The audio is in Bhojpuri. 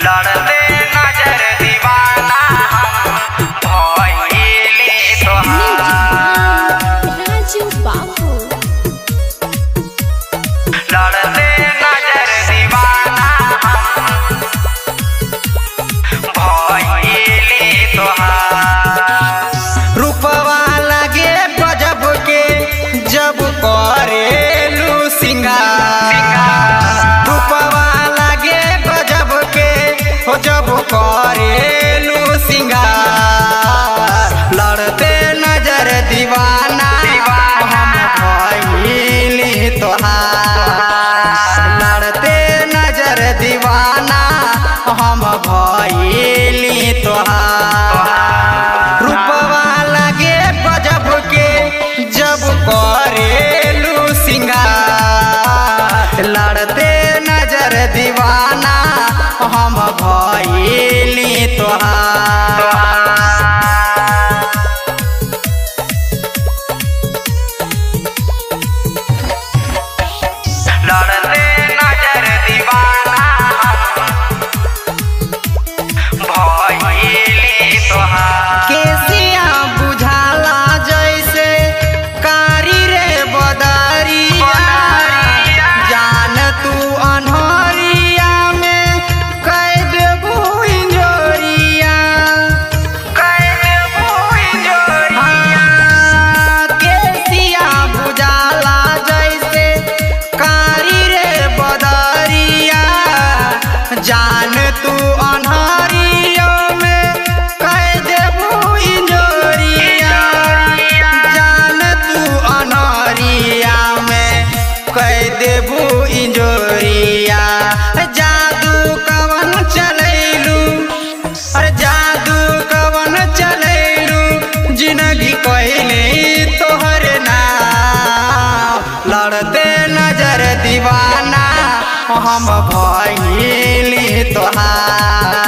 लड़ते नजर दीवाना हम भइले तोहार। राजू बाबू लड़ते नजर दीवाना हम भइले तोहार। रूपवा लगे गजब के जब करेलू सिंगार। रूपवा लगे गजब के हो जब करेलू सिंगार। लड़ते नजर दीवाना हम भइले तोहार। लड़ते नजर दीवाना हम भइले तोहार। रूपवा लगे गजब के जब करेलू सिंगार। लड़ते नजर दीवाना हम भइले तोहार। लड़ते नजर दीवाना भइले तोहार। केसिया बुझाला जैसे कारी रे बदरिया। जान तू अनहरिया में कह देबू इंजोरिया। केसिया बुझाला जैसे कारी रे बदरिया। जान तू अनहरिया में कह देबू इंजोरिया। जान तू अनहरिया में कह देबू इंजोरिया। जादू कवन चलैलू अरे जादू कवन चलैलू जिंदगी कहले तोहर नाम। लड़ते नजर दीवाना हम भइले तोहार।